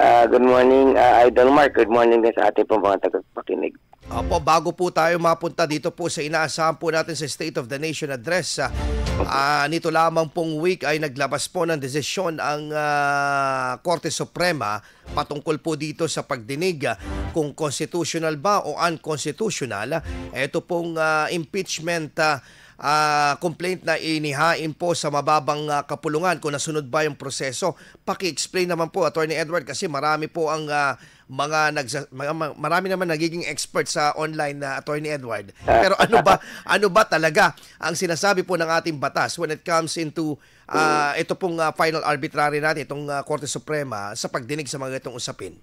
Good morning, Idol Mark. Good morning din sa ating pong mga tagapakinig. Opo, bago po tayo mapunta dito po sa inaasahan po natin sa State of the Nation Address, nito lamang pong week ay naglabas po ng desisyon ang Korte Suprema patungkol po dito sa pagdinig kung constitutional ba o unconstitutional. Ito pong impeachment complaint na inihain po sa mababang kapulungan kung nasunod ba yung proseso. Paki-explain naman po, Attorney Edward, kasi marami po ang marami naman nagiging expert sa online na Attorney Edward. Pero ano ba talaga ang sinasabi po ng ating batas when it comes into ito pong final arbitrary natin, itong Korte Suprema sa pagdinig sa mga itong usapin?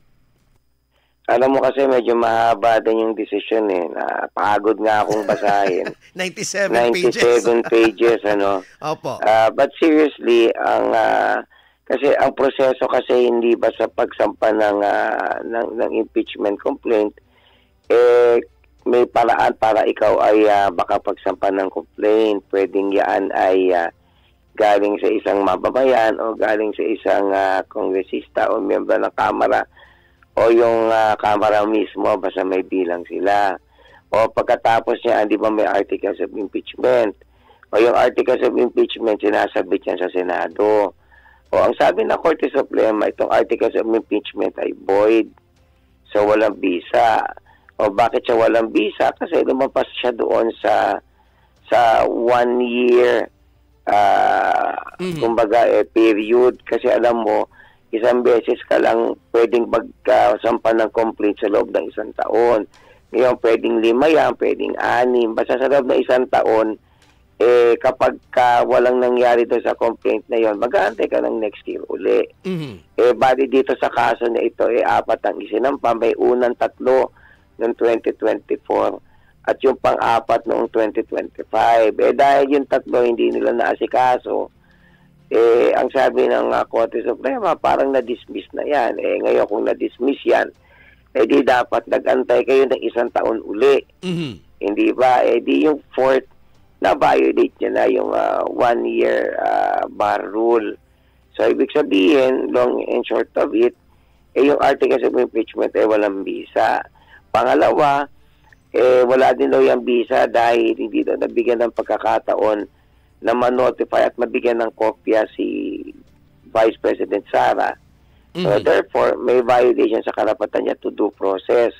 Alam mo kasi medyo mahaba din yung decision Napagod nga akong basahin. 97 pages. 97 pages, ano. Opo. But seriously, kasi ang proseso kasi hindi ba sa pagsampa ng impeachment complaint, may paraan para ikaw ay baka pagsampa ng complaint. Pwedeng yan ay galing sa isang mamamayan o galing sa isang kongresista o miyembro ng Kamara o yung Kamara mismo, basta may bilang sila. O pagkatapos niya, di ba may articles of impeachment? O yung articles of impeachment, sinasabit yan sa Senado. O ang sabi ng Korte Suprema, itong articles of impeachment ay void. So walang bisa. O bakit siya walang bisa? Kasi lumabas siya doon sa 1 year kumbaga period. Kasi alam mo, isang beses ka lang pwedeng magsampa ng complaint sa loob ng 1 taon. Ngayon, pwedeng 5 yan, pwedeng 6. Basta sa loob ng 1 taon, kapag walang nangyari doon sa complaint na yon, mag-aantay ka ng next year uli. Bali dito sa kaso na ito, 4 ang isinampa. May unang 3 noong 2024 at yung pang-4 noong 2025. Dahil yung 3 hindi nila naasikaso, ang sabi ng Korte Suprema, parang na-dismiss na yan. Ngayon kung na-dismiss yan, di dapat nag-antay kayo ng 1 taon uli. Hindi ba? Di yung 4th na-violate niya na yung 1 year bar rule. So, ibig sabihin, long and short of it, yung articles of impeachment walang bisa. Pangalawa, wala din daw yung bisa dahil hindi daw nabigyan ng pagkakataon na ma-notify at mabigyan ng kopya si Vice President Sara. So therefore, may violation sa karapatan niya to due process.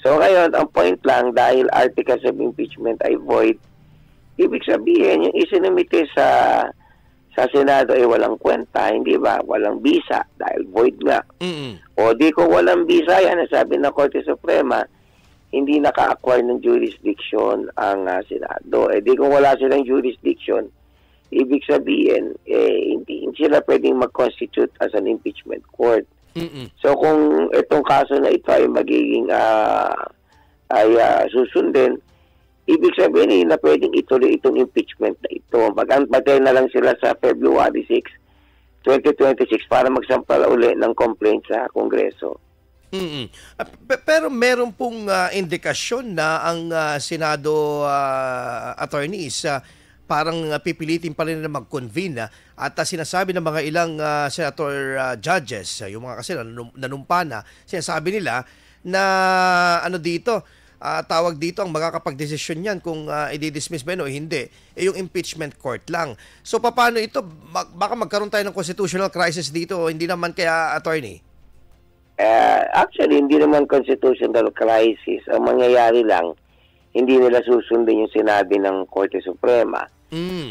So ngayon, ang point lang, dahil articles of impeachment ay void, ibig sabihin, yung isinumite sa Senado ay walang kwenta, hindi ba? Walang bisa dahil void nga. O di ko walang bisa yan, sabi ng Korte Suprema, hindi naka-acquire ng jurisdiction ang Senado. Di kung wala silang jurisdiction, ibig sabihin, hindi sila pwedeng mag-constitute as an impeachment court. So kung itong kaso na ito ay magiging susundin, ibig sabihin na pwedeng ituloy itong impeachment na ito. Mag-antay na lang sila sa February 6, 2026 para magsampala uli ng complaint sa Kongreso. Pero meron pong indikasyon na ang Senado attorneys parang pipilitin pa rin na mag-convene at sinasabi ng mga ilang senator judges, yung mga kasi nanumpa na, sinasabi nila na tawag dito ang makakapag-desisyon yan kung i-dismiss ba o hindi, yung impeachment court lang. So paano ito? Baka magkaroon tayo ng constitutional crisis dito, hindi naman kaya, attorney? Actually, hindi naman constitutional crisis. Ang mangyayari lang, hindi nila susundin yung sinabi ng Korte Suprema.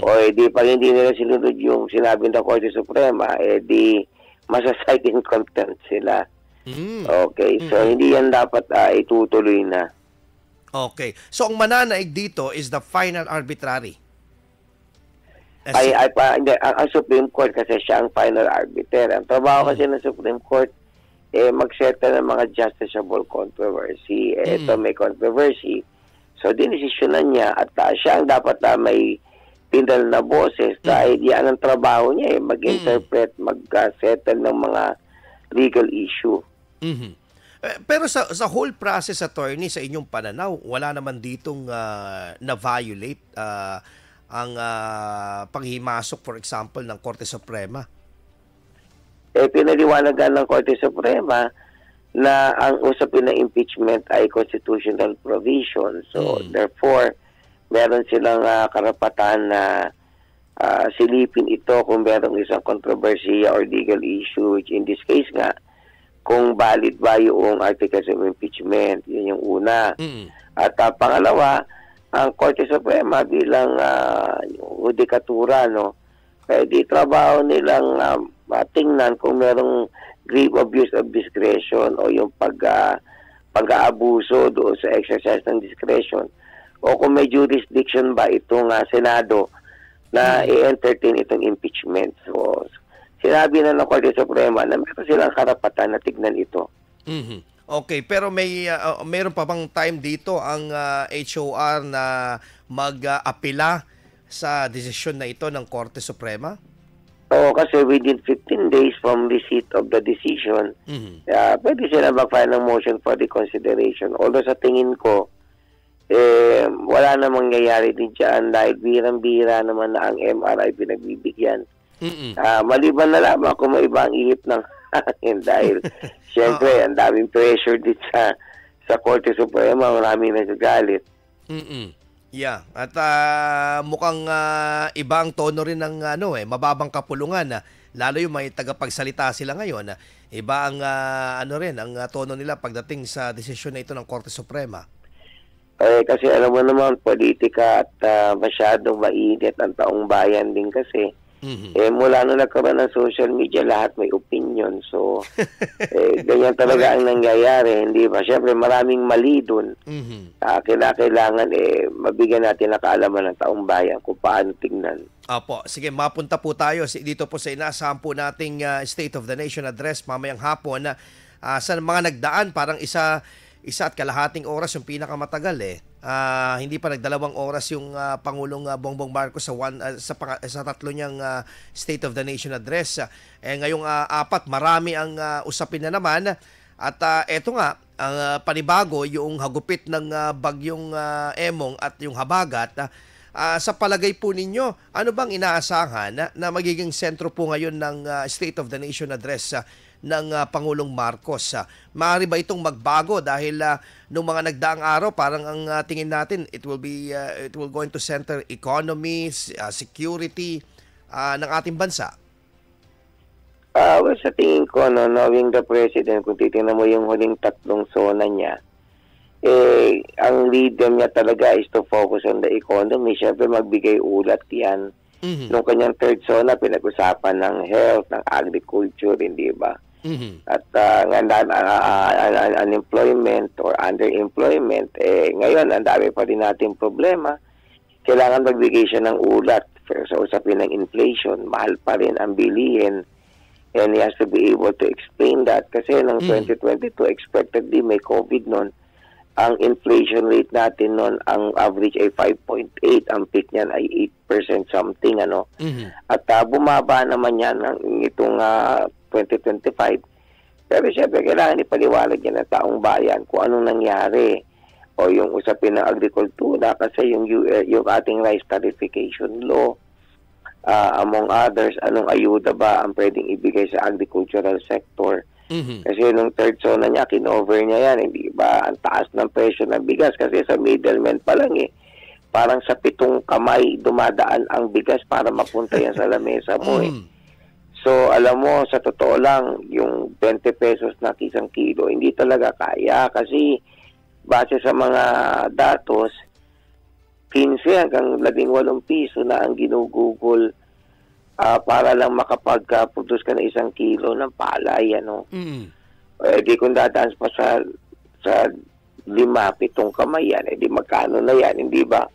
O pag hindi nila sinunod yung sinabi ng Korte Suprema, di masasite in contempt sila. Okay, so hindi yan dapat itutuloy na. Okay, so ang mananaig dito is the final arbitrary. Ang Supreme Court kasi siya ang final arbiter. Ang trabaho kasi ng Supreme Court, mag-settle ng mga justiciable controversy. Ito may controversy. So, dinesisyonan niya at siya ang dapat may pinal na boses dahil yan ang trabaho niya, mag-interpret, mag-settle ng mga legal issue. Pero sa whole process, attorney, sa inyong pananaw, wala naman ditong na-violate ang panghimasok, for example, ng Korte Suprema? pinaliwanagan ng Korte Suprema na ang usapin ng impeachment ay constitutional provision. So, therefore, meron silang karapatan na silipin ito kung merong isang kontrobersiya or legal issue, which in this case nga, kung valid ba yung articles of impeachment. Yun yung una. At pangalawa, ang Korte Suprema bilang judikatura, no, pwede trabaho nilang tingnan kung merong grave abuse of discretion o yung pag-aabuso doon sa exercise ng discretion o kung may jurisdiction ba itong Senado na i-entertain itong impeachment. So, sinabi na ng Korte Suprema na meron silang karapatan na tignan ito. Okay, pero mayroon pa bang time dito ang HOR na mag-apela sa desisyon na ito ng Korte Suprema? Oo, kasi within 15 days from receipt of the decision, pwede sila mag-file ng motion for reconsideration. Although sa tingin ko, wala namang mangyayari din dyan dahil birang-bira naman na ang MRI pinagbibigyan. Maliban na lamang kung may ibang ihip ng hangin dahil siyempre, ang daming pressure dito sa Korte Suprema, maraming nagagalit. Yeah, at mukhang iba ang tono rin ng mababang kapulungan, lalo yung may tagapagsalita sila ngayon. Iba ang ang tono nila pagdating sa desisyon na ito ng Korte Suprema. Kasi alam mo naman, politika at masyadong mainit ang taong bayan din kasi. Mula nung nagkaroon ng social media, lahat may opinion. So, ganyan talaga ang nangyayari. Hindi ba? Siyempre, maraming mali dun. Kailangan mabigyan natin ng kaalaman ng taong bayan kung paano tingnan. Apo, sige, mapunta po tayo dito po sa inaasahan po nating State of the Nation address mamayang hapon. Sa mga nagdaan, parang isa at kalahating oras yung pinakamatagal hindi pa nagdalawang oras yung Pangulong Bongbong Marcos sa tatlo niyang State of the Nation address. Ngayong apat, marami ang usapin na naman. At eto nga, ang panibago, yung hagupit ng bagyong Emong at yung habagat. Sa palagay po ninyo, ano bang inaasahan na magiging sentro po ngayon ng State of the Nation address ng Pangulong Marcos? Maaari ba itong magbago dahil nung mga nagdaang araw parang ang tingin natin it will going to center economy, security ng ating bansa? Well, sa tingin ko, knowing the President, kung titingnan mo yung huling tatlong zona niya, ang lead niya talaga is to focus on the economy. Siyempre, magbigay ulat yan. Nung kanyang third zona, pinag-usapan ng health, ng agriculture, hindi ba? At unemployment or underemployment, ngayon, ang dami pa rin natin problema. Kailangan magbigay siya ng ulat sa usapin ng inflation. Mahal pa rin ang bilihin. And he has to be able to explain that. Kasi ng 2022, expectedly may COVID noon. Ang inflation rate natin noon, ang average ay 5.8. Ang peak niyan ay 8% something. At bumaba naman yan itong 2025. Pero siyempre, kailangan ipaliwanag niya ng taong bayan kung anong nangyari. O yung usapin ng agrikultura kasi yung ating rice tariffication law, among others, anong ayuda ba ang pwedeng ibigay sa agricultural sector. Kasi nung third zona niya, kinover niya yan, hindi ba? Ang taas ng presyo ng bigas kasi sa middleman pa lang parang sa 7 kamay dumadaan ang bigas para mapunta yan sa lamesa mo So, alam mo, sa totoo lang, yung 20 pesos na isang kilo, hindi talaga kaya kasi base sa mga datos, 15 hanggang 18 piso na ang ginugugol para lang makapag-produce ka ng 1 kilo ng palay, di kung dadaan pa sa 5-7 kamay yan, di magkano na yan, hindi ba?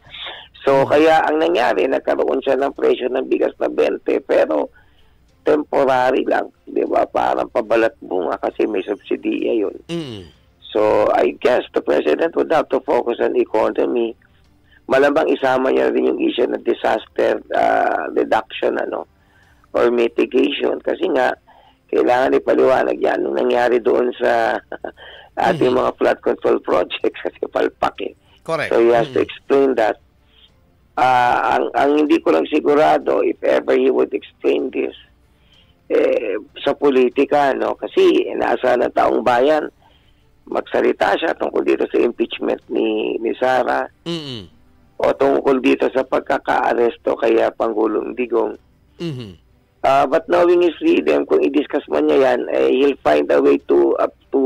So, kaya ang nangyari, nagkaroon siya ng presyo ng bigas na 20, pero temporary lang, di ba? Parang pabalat bunga kasi may subsidiya yun. So, I guess the President would have to focus on economy. Malamang isama niya rin yung issue ng disaster reduction or mitigation kasi nga kailangan ipaliwanag yan nung nangyari doon sa ating mga flood control projects kasi palpak Correct. So he has to explain that. Ang hindi ko lang sigurado if ever he would explain this, sa politika, no? Kasi inaasahan ng taong bayan magsalita siya tungkol dito sa impeachment ni Sara Mm. o tungkol dito sa pagkaka-aresto kay Pangulong Digong. Mhm. But knowing his freedom, kung i-discuss man niya yan, he'll find a way to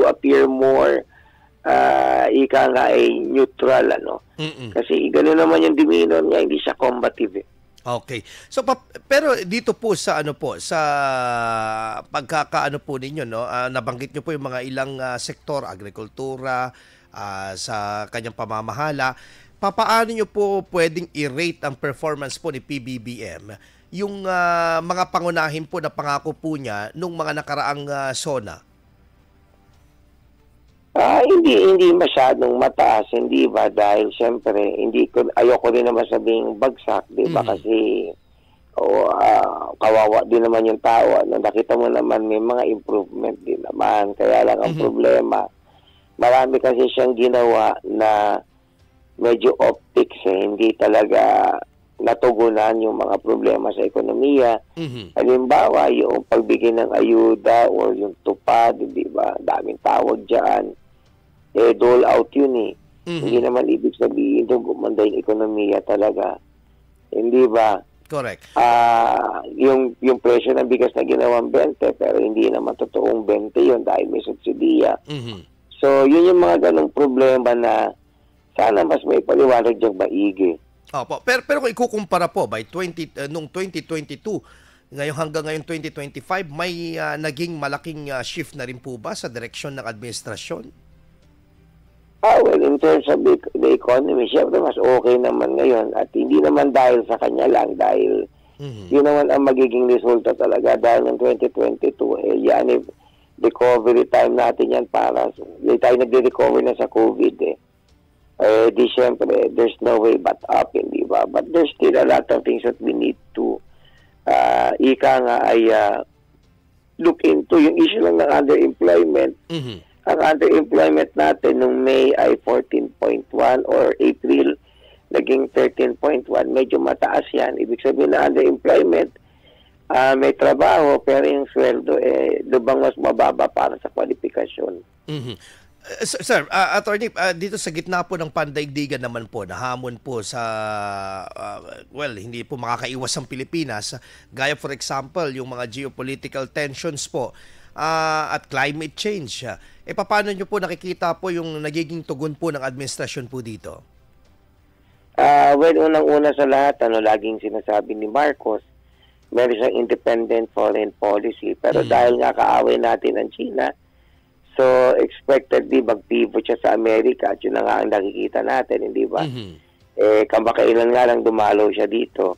appear more ika nga ay neutral, ano? Mm. Kasi gano'n naman yung demeanor niya, hindi siya combative. Okay. So pero dito po sa ano po sa pagkakaano po ninyo, no, nabanggit niyo po yung mga ilang sektor, agrikultura, sa kanyang pamamahala. Papaano niyo po pwedeng i-rate ang performance po ni PBBM yung mga pangunahin po na pangako po niya nung mga nakaraang SONA? Hindi masyadong mataas, hindi ba? Dahil siyempre, ayoko rin naman sabing bagsak, di ba? Kasi kawawa din naman yung tao. Ano? Nakita mo naman may mga improvement din naman. Kaya lang ang problema, marami kasi siyang ginawa na medyo optics, hindi talaga natugunan yung mga problema sa ekonomiya. Halimbawa, yung pagbigay ng ayuda o yung tupad, di ba? Daming tawag dyan. Dole out yun eh. Hindi naman ibig sabihin doon gumanda yung ekonomiya talaga. Hindi ba? Correct. Yung presyo ng bigas na ginawang 20, pero hindi naman totoong 20 yun dahil may subsidiya. So, yun yung mga ganong problema na sana mas may paliwanag diyang maigi. Opo. Pero kung ikukumpara po by nung 2022 ngayon hanggang ngayon 2025, may naging malaking shift na rin po ba sa direksyon ng administrasyon? Well, in terms of the economy, syempre mas okay naman ngayon at hindi naman dahil sa kanya lang, dahil yun naman ang magiging resulta talaga dahil ng 2022, yan recovery time natin yan para tayo nagre-recover na sa COVID di syempre, there's no way but up, hindi ba? But there's still a lot of things that we need to ika nga ay look into. Yung issue lang ng underemployment, ang underemployment natin nung May ay 14.1 or April naging 13.1. Medyo mataas yan. Ibig sabihin na underemployment, may trabaho pero yung sweldo lubang mas mababa para sa kwalifikasyon. Sir, attorney, dito sa gitna po ng pandaigdigan naman po, nahamon po sa, hindi po makakaiwas ang Pilipinas. Gaya for example, yung mga geopolitical tensions po at climate change. Paano nyo po nakikita po yung nagiging tugon po ng administrasyon po dito? Unang-una sa lahat, laging sinasabi ni Marcos, meron siyang independent foreign policy. Pero dahil nga kaaway natin ang China, so expectedly mag-pivot siya sa Amerika at yun na nga ang nakikita natin, hindi ba? Kamakailan nga lang dumalaw siya dito.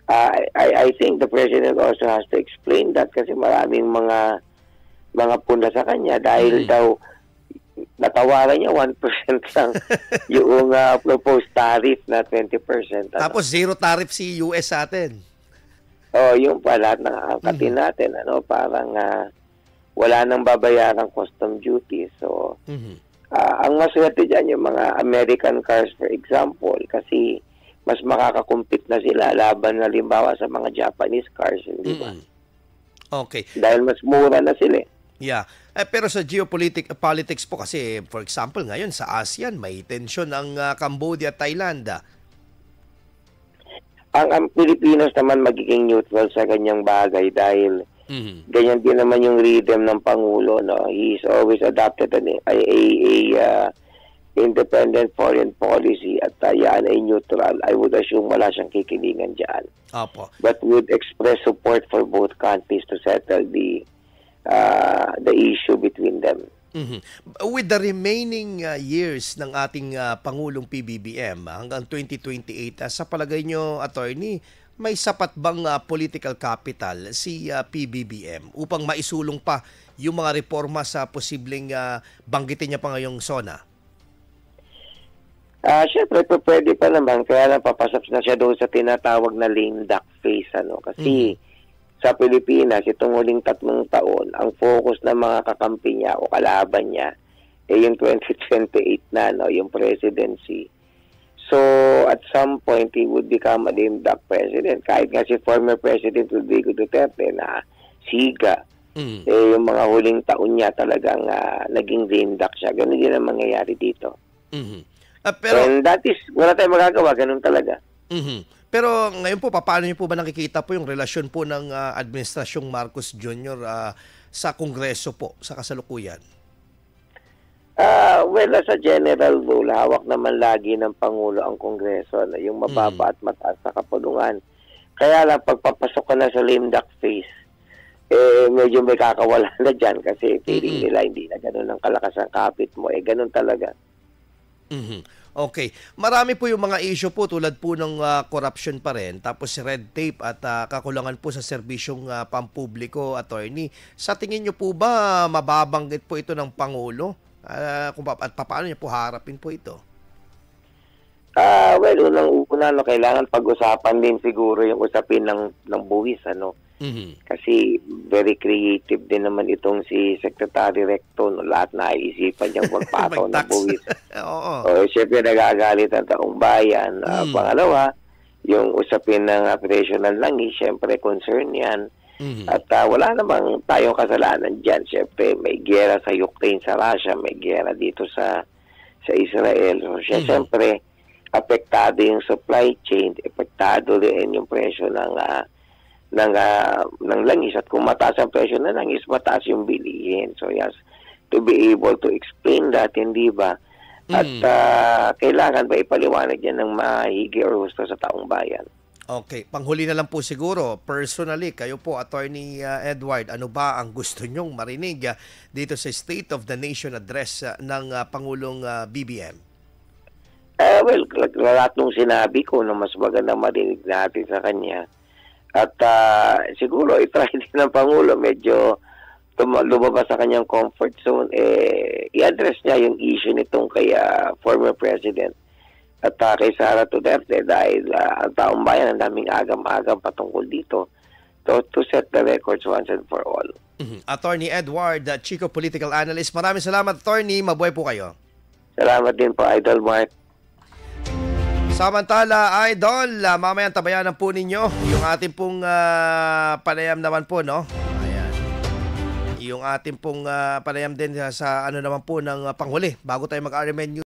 I think the President also has to explain that kasi maraming mga puna sa kanya dahil daw natawaran niya 1% lang yung proposed tariff na 20%. Tapos zero tariff si US sa atin. Yung pala na angkatin natin, parang wala nang babayarang custom duty. So, ang maswerte dyan yung mga American cars, for example, kasi mas makakakumpit na sila laban na halimbawa sa mga Japanese cars, hindi ba? Okay. Dahil mas mura na sila. Yeah. Pero sa politics po kasi, for example, ngayon sa ASEAN, may tensyon ang Cambodia at Thailand. Ang Pilipinas naman magiging neutral sa ganyang bagay dahil ganyan din naman yung rhythm ng Pangulo. No? He's always adopted a independent foreign policy at yan ay neutral. I would assume wala siyang kikilingan dyan. Opo. But would express support for both countries to settle the issue between them. With the remaining years ng ating Pangulong PBBM hanggang 2028, sa palagay nyo, attorney, may sapat bang political capital si PBBM upang maisulong pa yung mga reforma sa posibleng banggitin niya pa ngayong SONA? Siyempre, pwede pa naman. Kaya lang papasok na siya doon sa tinatawag na lame duck phase. Kasi sa Pilipinas, itong huling 3 taon, ang focus ng mga kakampi niya o kalaban niya yung 2028 na, yung presidency. So, at some point, he would become a lame duck president. Kahit nga si former President Rodrigo Duterte na siga. Mhm. Yung mga huling taon niya talagang naging lame duck siya. Ganun din ang mangyayari dito. Mhm. Pero And that is, wala tayong magagawa, ganun talaga. mhm. Pero ngayon po, paano niyo po ba nakikita po yung relasyon po ng Administrasyong Marcos Jr. Sa Kongreso po, sa kasalukuyan? Well, as a general rule, hawak naman lagi ng Pangulo ang Kongreso, yung mababa at mataas na kapulungan. Kaya lang, pagpapasok ka na sa lame duck phase, medyo may kakawala na dyan kasi feeling nila hindi na ganun ang kalakas ang kapit mo. Ganun talaga. Mhm. Okay. Marami po yung mga issue po tulad po ng corruption pa rin, tapos red tape at kakulangan po sa serbisyong pampubliko, attorney. Sa tingin niyo po ba mababanggit po ito ng Pangulo? At paano niya po harapin po ito? Well, unang-una, kailangan pag-usapan din siguro yung usapin ng buwis, Mhm. Kasi very creative din naman itong si Secretary Recto, lahat na iisipan niyang magpataw ng Mag-tax. buwis. Oo. Siyempre nagagalit ang taong bayan. Pangalawa, yung usapin ng operational langis, siyempre concern yan. Mhm. At wala namang tayong kasalanan dyan. Siyempre may giyera sa Ukraine, sa Russia, may giyera dito sa Israel. So siyempre, apektado yung supply chain, apektado rin yung presyo ng langis. At kung mataas ang presyo ng langis, mataas yung bilihin. So yes, to be able to explain that, hindi ba? At kailangan ba ipaliwanag yan ng mahigi or gusto sa taong bayan? Okay, panghuli na lang po siguro, personally, kayo po, Attorney Edward, ano ba ang gusto nyong marinig dito sa State of the Nation Address ng Pangulong BBM? Well, lahat nung sinabi ko na mas maganda marinig natin sa kanya. At siguro, itry din ng Pangulo, medyo lumabas sa kanyang comfort zone, i-address niya yung issue nitong kay former President at kay Sara Duterte dahil ang taong bayan ang daming agam-agam patungkol dito to set the records once and for all. Attorney Edward, Chico Political Analyst. Maraming salamat, Attorney. Mabuhay po kayo. Salamat din po, Idol Mark. Samantala, Idol, mamayang tabayanan po ninyo yung ating pong panayam naman po, no? Ayan. Yung ating pong panayam din sa ano naman po ng panghuli bago tayo mag-RMN News.